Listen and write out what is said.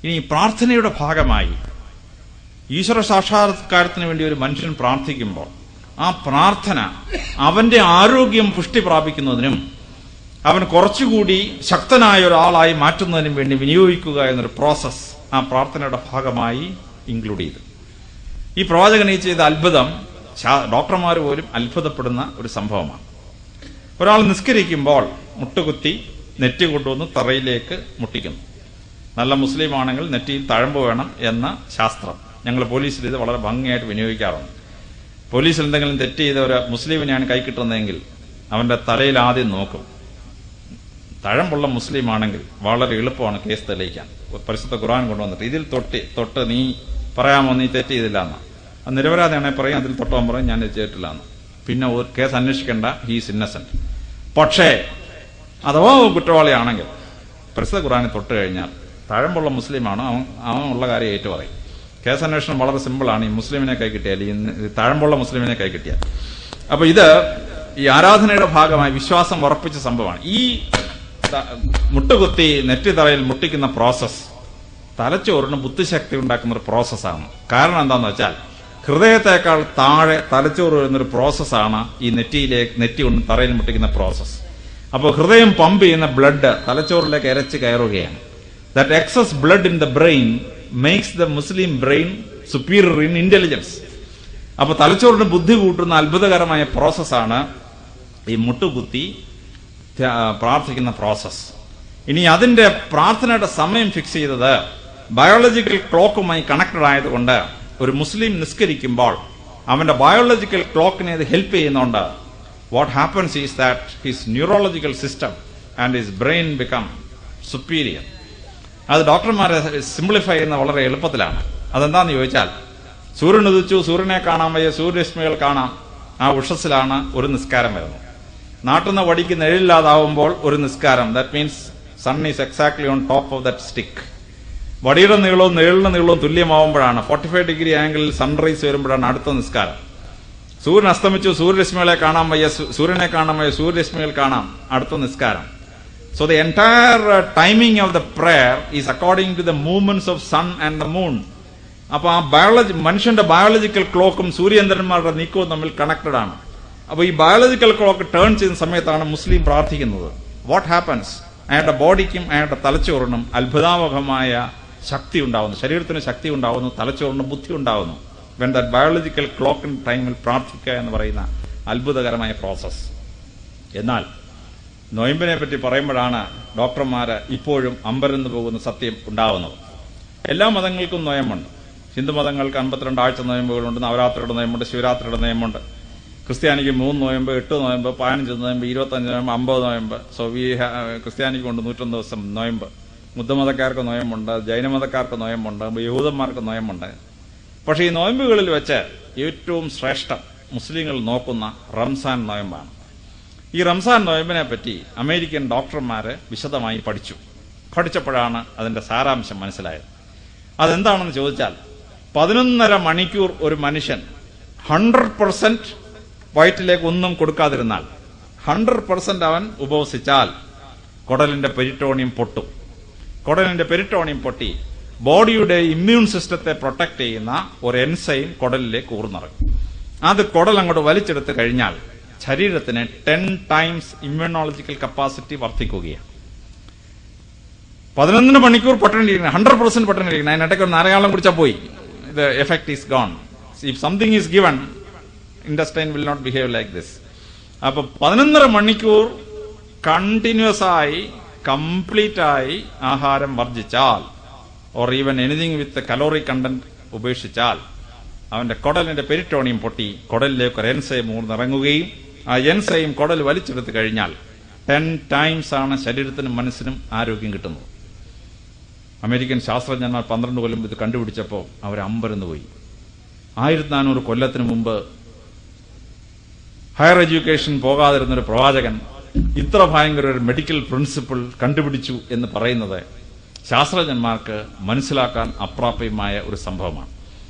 ഇനി പ്രാർത്ഥനയുടെ ഭാഗമായി ഈശ്വര സാക്ഷാത്കാരത്തിന് വേണ്ടി ഒരു മനുഷ്യൻ പ്രാർത്ഥിക്കുമ്പോൾ ആ പ്രാർത്ഥന അവന്റെ ആരോഗ്യം പുഷ്ടി പ്രാപിക്കുന്നതിനും അവൻ കുറച്ചുകൂടി ശക്തനായ ഒരാളായി മാറ്റുന്നതിനും വേണ്ടി വിനിയോഗിക്കുക എന്നൊരു പ്രോസസ് ആ പ്രാർത്ഥനയുടെ ഭാഗമായി ഇൻക്ലൂഡ് ചെയ്തു. ഈ പ്രവാചകൻ ഈ ചെയ്ത അത്ഭുതം ഡോക്ടർമാർ പോലും അത്ഭുതപ്പെടുന്ന ഒരു സംഭവമാണ്. ഒരാൾ നിസ്കരിക്കുമ്പോൾ മുട്ടുകുത്തി നെറ്റി കൊണ്ടുവന്ന് തറയിലേക്ക് മുട്ടിക്കുന്നു. നല്ല മുസ്ലിം ആണെങ്കിൽ നെറ്റിയിൽ തഴമ്പ് വേണം എന്ന ശാസ്ത്രം ഞങ്ങൾ പോലീസിൽ ഇത് വളരെ ഭംഗിയായിട്ട് വിനിയോഗിക്കാറുണ്ട്. പോലീസിൽ എന്തെങ്കിലും തെറ്റ് ചെയ്ത ഒരു മുസ്ലിമിനെയാണ് കൈ കിട്ടുന്നതെങ്കിൽ അവന്റെ തലയിൽ ആദ്യം നോക്കും. തഴമ്പുള്ള മുസ്ലിം ആണെങ്കിൽ വളരെ എളുപ്പമാണ് കേസ് തെളിയിക്കാൻ. പരിശുദ്ധ ഖുർആൻ കൊണ്ടുവന്നിട്ട് ഇതിൽ തൊട്ട് നീ പറയാമോ നീ തെറ്റ് ചെയ്തില്ല എന്ന്. അത് നിരപരാധിയാണെങ്കിൽ പറയും അതിൽ തൊട്ടാൻ പറയും ഞാൻ ചെയ്തിട്ടില്ല എന്ന്. പിന്നെ ഒരു കേസ് അന്വേഷിക്കേണ്ട, ഹീസ് ഇന്നസെന്റ്. പക്ഷേ അഥവാ കുറ്റവാളിയാണെങ്കിൽ പരിശുദ്ധ ഖുർആനെ തൊട്ട് കഴിഞ്ഞാൽ തഴമ്പുള്ള മുസ്ലിമാണ്, അവൻ ഉള്ള കാര്യം ഏറ്റു പറയും. കേസ് അന്വേഷണം വളരെ സിമ്പിളാണ്. ഈ മുസ്ലിമിനെ കൈ കിട്ടിയാൽ, ഈ തഴമ്പുള്ള മുസ്ലിമിനെ കൈ കിട്ടിയാൽ. അപ്പൊ ഇത് ഈ ആരാധനയുടെ ഭാഗമായി വിശ്വാസം ഉറപ്പിച്ച സംഭവമാണ്. ഈ മുട്ടുകുത്തി നെറ്റി തറയിൽ മുട്ടിക്കുന്ന പ്രോസസ് തലച്ചോറിന് ബുദ്ധിശക്തി ഉണ്ടാക്കുന്ന ഒരു പ്രോസസ്സാണ്. കാരണം എന്താന്ന് വെച്ചാൽ ഹൃദയത്തെക്കാൾ താഴെ തലച്ചോറ് വരുന്നൊരു പ്രോസസ്സാണ് ഈ നെറ്റി കൊണ്ട് തറയിൽ മുട്ടിക്കുന്ന പ്രോസസ്. അപ്പോൾ ഹൃദയം പമ്പ് ചെയ്യുന്ന ബ്ലഡ് തലച്ചോറിലേക്ക് ഇരച്ച് കയറുകയാണ്. That excess blood in the brain makes the Muslim brain superior in intelligence. അപ്പൊ തലച്ചോറിന് ബുദ്ധി കൂട്ടുന്ന അത്ഭുതകരമായ പ്രോസസ്സാണ് ഈ മുട്ടുകുത്തി പ്രാർത്ഥിക്കുന്ന പ്രോസസ്. ഇനി അതിന്റെ പ്രാർത്ഥനയുടെ സമയം ഫിക്സ് ചെയ്തത് ബയോളജിക്കൽ ക്ലോക്കുമായി കണക്റ്റഡ് ആയതുകൊണ്ട് ഒരു മുസ്ലിം നിസ്കരിക്കുമ്പോൾ അവന്റെ ബയോളജിക്കൽ ക്ലോക്കിനെ അത് ഹെൽപ്പ് ചെയ്യുന്നുണ്ട്. What happens is that his neurological system and his brain become superior. അത് ഡോക്ടർമാരെ സിംപ്ലിഫൈ ചെയ്യുന്ന വളരെ എളുപ്പത്തിലാണ്. അതെന്താന്ന് ചോദിച്ചാൽ സൂര്യൻ ഉദിച്ചു, സൂര്യനെ കാണാൻ വയ്യ, സൂര്യരശ്മികൾ കാണാം, ആ ഉഷസ്സിലാണ് ഒരു നിസ്കാരം വരുന്നത്. നാട്ടുന്ന വടിക്ക് നിഴലില്ലാതാവുമ്പോൾ ഒരു നിസ്കാരം, that means sun is exactly on top of that stick. വടിയുടെ നീളവും നിഴലിന്റെ നീളവും തുല്യമാവുമ്പോഴാണ് 45 ഡിഗ്രി ആംഗിളിൽ സൺറൈസ് വരുമ്പോഴാണ് അടുത്ത നിസ്കാരം. സൂര്യൻ അസ്തമിച്ചു, സൂര്യരശ്മികളെ കാണാൻ വയ്യ, സൂര്യനെ കാണാൻ വയ്യ, സൂര്യരശ്മികൾ കാണാം, അടുത്ത നിസ്കാരം. So the entire timing of the prayer is according to the movements of sun and the moon. അപ്പൊ ആ മനുഷ്യന്റെ ബയോളജിക്കൽ ക്ലോക്കും സൂര്യചന്ദ്രന്മാരുടെ നീക്കവും തമ്മിൽ കണക്റ്റഡ് ആണ്. അപ്പൊ ഈ ബയോളജിക്കൽ ക്ലോക്ക് ടേൺ ചെയ്യുന്ന സമയത്താണ് മുസ്ലിം പ്രാർത്ഥിക്കുന്നത്. What happens? അയാളുടെ ബോഡിക്കും അയാളുടെ തലച്ചോറിനും അത്ഭുതാവഹമായ ശക്തി ഉണ്ടാവുന്നു, ശരീരത്തിന് ശക്തി ഉണ്ടാവുന്നു, തലച്ചോറിന് ബുദ്ധി ഉണ്ടാവുന്നു. വെൻ ദാറ്റ് ബയോളജിക്കൽ ക്ലോക്ക് ടൈമിൽ പ്രാർത്ഥിക്കുക എന്ന് പറയുന്ന അത്ഭുതകരമായ പ്രോസസ്. എന്നാൽ നൊയമ്പിനെ പറ്റി പറയുമ്പോഴാണ് ഡോക്ടർമാര് ഇപ്പോഴും അമ്പരന്ന് പോകുന്ന സത്യം ഉണ്ടാവുന്നത്. എല്ലാ മതങ്ങൾക്കും നൊയമ്പുണ്ട്. ഹിന്ദു മതങ്ങൾക്ക് 52 ആഴ്ച നൊയമ്പുകളുണ്ട്, നവരാത്രിയുടെ നൊയമ്പുണ്ട്, ശിവരാത്രിയുടെ നൊയമ്പുണ്ട്. ക്രിസ്ത്യാനിക്ക് 3 നൊയമ്പ്, 8 നൊയമ്പ്, 15 നൊയമ്പ്, 25 നൊയമ്പ്, 50 നൊയമ്പ്. സോ ക്രിസ്ത്യാനിക്ക് കൊണ്ട് 101 ദിവസം നൊയമ്പ്. ബുദ്ധമതക്കാർക്ക് നൊയമ്പുണ്ട്, ജൈനമതക്കാർക്ക് നൊയമ്പുണ്ട്, യഹൂദന്മാർക്ക് നൊയമ്പുണ്ട്. പക്ഷെ ഈ നൊയമ്പുകളിൽ വെച്ച് ഏറ്റവും ശ്രേഷ്ഠം മുസ്ലിങ്ങൾ നോക്കുന്ന റംസാൻ നൊയമ്പാണ്. ഈ റംസാൻ നൊയമ്പിനെ പറ്റി അമേരിക്കൻ ഡോക്ടർമാര് വിശദമായി പഠിച്ചപ്പോഴാണ് അതിന്റെ സാരാംശം മനസ്സിലായത്. അതെന്താണെന്ന് ചോദിച്ചാൽ 11.5 മണിക്കൂർ ഒരു മനുഷ്യൻ 100% വയറ്റിലേക്ക് ഒന്നും കൊടുക്കാതിരുന്നാൽ, 100% അവൻ ഉപവസിച്ചാൽ കുടലിന്റെ പെരിറ്റോണിയം പൊട്ടും. കുടലിന്റെ പെരിറ്റോണിയം പൊട്ടി ബോഡിയുടെ ഇമ്മ്യൂൺ സിസ്റ്റത്തെ പ്രൊട്ടക്ട് ചെയ്യുന്ന ഒരു എൻസൈം കുടലിലേക്ക് ഊർന്നിറങ്ങും. അത് കുടൽ അങ്ങോട്ട് വലിച്ചെടുത്ത് കഴിഞ്ഞാൽ ശരീരത്തിന് 10 ടൈംസ് ഇമ്മ്യൂണോളജിക്കൽ കപ്പാസിറ്റി വർദ്ധിക്കുകയാണ്. 11 മണിക്കൂർ പട്ടിണിയിരിക്കണം, 100% പട്ടിണിയിരിക്കണം. അതിനിടയ്ക്ക് ഒരു നാരകാളം കുടിച്ചാൽ പോയി, the effect is gone. If something is given, intestine will not behave like this. അപ്പൊ 11.5 മണിക്കൂർ കണ്ടിന്യൂസ് ആയി കംപ്ലീറ്റ് ആയി ആഹാരം വർജിച്ചാൽ, or even anything with calorie content ഉപേക്ഷിച്ചാൽ, അവന്റെ കുടലിന്റെ പെരിറ്റോണിയം പൊട്ടി കുടലിലേക്ക് ഒരു എൻസൈം ഊർന്നിറങ്ങുകയും ആ എൻസൈം കുടൽ വലിച്ചെടുത്ത് കഴിഞ്ഞാൽ 10 ടൈംസ് ആണ് ശരീരത്തിനും മനസ്സിനും ആരോഗ്യം കിട്ടുന്നത്. അമേരിക്കൻ ശാസ്ത്രജ്ഞന്മാർ 12 കൊല്ലം ഇത് കണ്ടുപിടിച്ചപ്പോൾ അവർ അമ്പരന്ന് പോയി. 1400 കൊല്ലത്തിന് മുമ്പ് ഹയർ എഡ്യൂക്കേഷൻ പോകാതിരുന്നൊരു പ്രവാചകൻ ഇത്ര ഭയങ്കര ഒരു മെഡിക്കൽ പ്രിൻസിപ്പിൾ കണ്ടുപിടിച്ചു എന്ന് പറയുന്നത് ശാസ്ത്രജ്ഞന്മാർക്ക് മനസ്സിലാക്കാൻ അപ്രാപ്യമായ ഒരു സംഭവമാണ്.